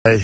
ay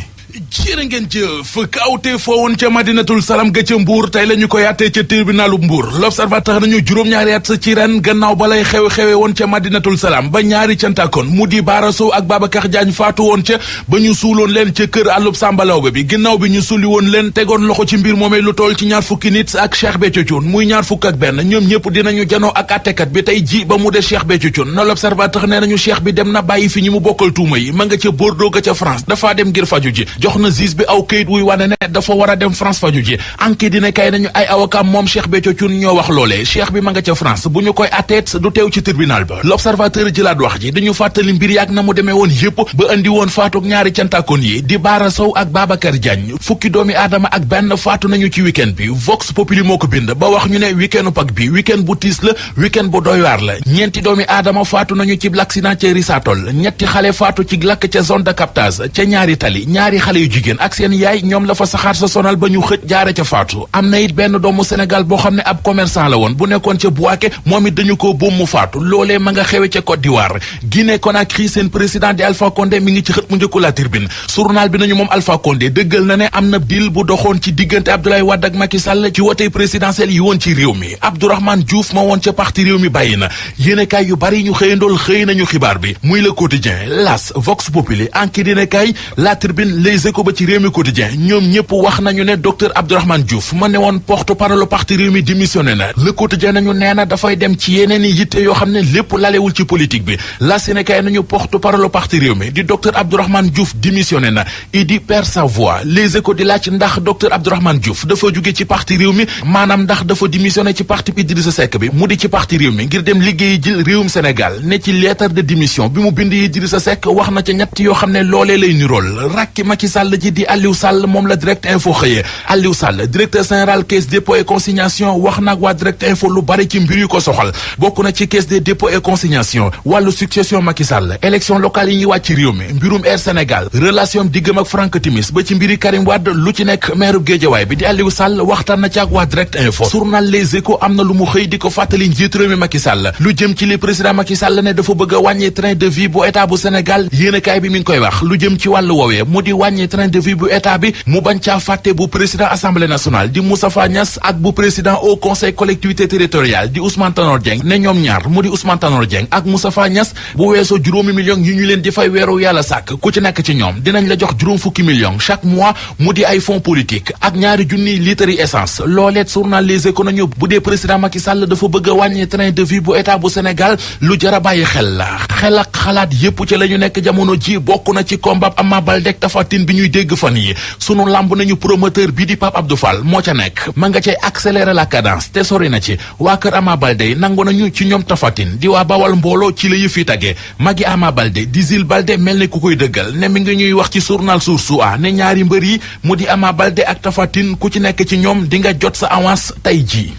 jërë ngeen jëf kawte foo woon ca madinatul salam ga ca mbuur tey la ñu ko yàttee ca tribunalu mbuur l'observateur nañu juróom-ñaari at ci ren gannaaw ba lay xewe woon ca madinatul salam ba ñaari cantakoon mu di Bara Sow ak Babacar Diagne faatu woon ca ba ñu suuloon leen ca kër àllub sàmbalawbe bi ginnaaw bi ñu suli woon leen tegoon loxo ci mbir moomee lu toll ci ñaar fukki nit ak Cheikh Béthio Thioune muy ñaar fukk ak benn ñoom ñëpp dinañu janoo ak attekat bi tey ji ba mu de Cheikh Béthio Thioune na l'observateur nee nañu Cheikh bi dem na bàyyi fi ñi mu bokkal tuuma yi ma nga ca Bordeaux ga ca France dafaa dem ngir faju ji jox na juge bi aw kayit wuy wane ne dafa war a dem France faju ji enquête dina kay nañu ay avocat moom Cheikh Béthio Thioune ñoo wax loolee Cheikh bi ma nga ca France bu ñu koy atteet du teew ci tribunal ba l'observateur jëlaat wax ji dañu fàttali mbir yaak na mu demee woon yépp ba andi woon faatu ñaari cantakoon yi di Bara Sow ak Babacar Diagne fukki doomi aadama ak benn faatu nañu ci week-end bi Vox Populi moo ko bind ba wax ñu ne week-endu Pâques bi week-end bu tiis la week-end bu doy waar la ñeenti doomi aadama faatu nañu ci l'accident ca Risatol ñetti xale faatu ci lakk ca zone de captage ca ñaari tali ñaari xale yu jigéen ak seen yaay ñoom la fa saxaar sa sonal ba ñu xëj jaare ca faatu am na it benn doomu Sénégal boo xam ne ab commerçant la woon bu nekkoon ca Bouaké moom it dañu ko boom mu faatu loolee ma nga xewe ca Côte d'Ivoire Guinée Conakry seen président di Alpha Condé mi ngi ci xët mu njëkku La Tribune journal bi nañu moom Alpha Condé dëggal na ne am na deal bu doxoon ci diggante Abdoulaye Wade ak Macky Sall ci wotey présidentielle yi woon ci réew mi Abdourahmane Diouf ma woon ca parti réew mi bàyyi na yéenekaay yu bari ñu xëyandool xëy nañu xibaar bi muy Le Quotidien L'As Vox Populi Enquête yéenekaay La Tribune Les Échos ba ci réew mi Quotidien ñoom ñëpp wax nañu ne docteur Abdourahmane Diouf ma ne woon porte-parole parti réew mi démissionné na Le Quotidien nañu nee na dafay dem ci yeneen i yitte yoo xam ne lépp lalewul ci politique bi la Sénégal nañu porte-parole parti réew mi di docteur Abdourahmane Diouf démissionné na Idi perd sa voix Les Échos di laaj ndax docteur Abdourahmane Diouf dafa jóge ci parti réew mi maanaam ndax dafa démissionné ci parti Idrissa Seck bi mu di ci parti réew mi ngir dem liggéeyi ji réewum Sénégal ne ci lettre de démission bi mu bind Idrissa Seck wax na ca ñett yoo xam ne loolee lay nirool rakki Macky Sall ji di Aliou Sall moom la Direct Info xëyee Aliou Sall directeur général caisse dépôt et consignation wax nag waa Direct Info lu bari ci mbir yu ko soxal bokk na ci caisse des dépôts et consignation wàllu succession Macky Sall élection locale yi ñuy wàcc ci réew mi mbirum Air Sénégal relation diggam ak Franck Timis ba ci mbiri Karim Wade lu ci nekk maire Guédiawaye bi di Aliou Sall waxtaan na ci ak waa Direct Info journal Les Échos am na lu mu xëy di ko fàttali njiitu réew mi Macky Sall lu jëm ci li président Macky Sall ne dafa bëgg a wàññi train de vie bu état bu Sénégal yéenekaay bi mi ngi koy wax lu jëm ci wàllu woowee mu di wàññi train de vie bu état bi mu bañ caa fàtte bu président assemblée nationale di Moustapha Niasse ak bu président au conseil collectivité territoriale di Ousmane Tanor Dieng ne ñoom ñaar mu di Ousmane Tanor Dieng ak Moustapha Niasse bu weesoo juróomi millions yi ñu leen di fay weeru yàlla sàkk ku ci nekk ci ñoom dinañ la jox juróom fukki millions chaque mois mu di ay fonds politique ak ñaari junniy litres yi essence looleet journal Les Échos nañu bu dee président Macky Sall dafa bëgg a wàññi train de vie bu état bu Sénégal lu jar a bàyyi xel la xel ak xalaat yépp ci la ñu nekk jamono ji bokk na ci combat Ama Baldé ak Tapha Tine bi ñuy dégg fan yi sunu lamb nañu promoteur bi di Pape Abdou Fall moo ca nekk ma nga cay accélérer la cadence te sori na ci waa kër Ama Baldé nangu nañu ci ñoom Tapha Tine di waa Bawal mbooloo ci la yëf yi tagee magi Ama Baldé di Zil Baldé mel ne ku koy dëggal ne mi ngi ñuy wax ci journal Source A ne ñaari mbër yi mu di Ama Baldé ak Tapha Tine ku ci nekk ci ñoom di nga jot sa avance tey ji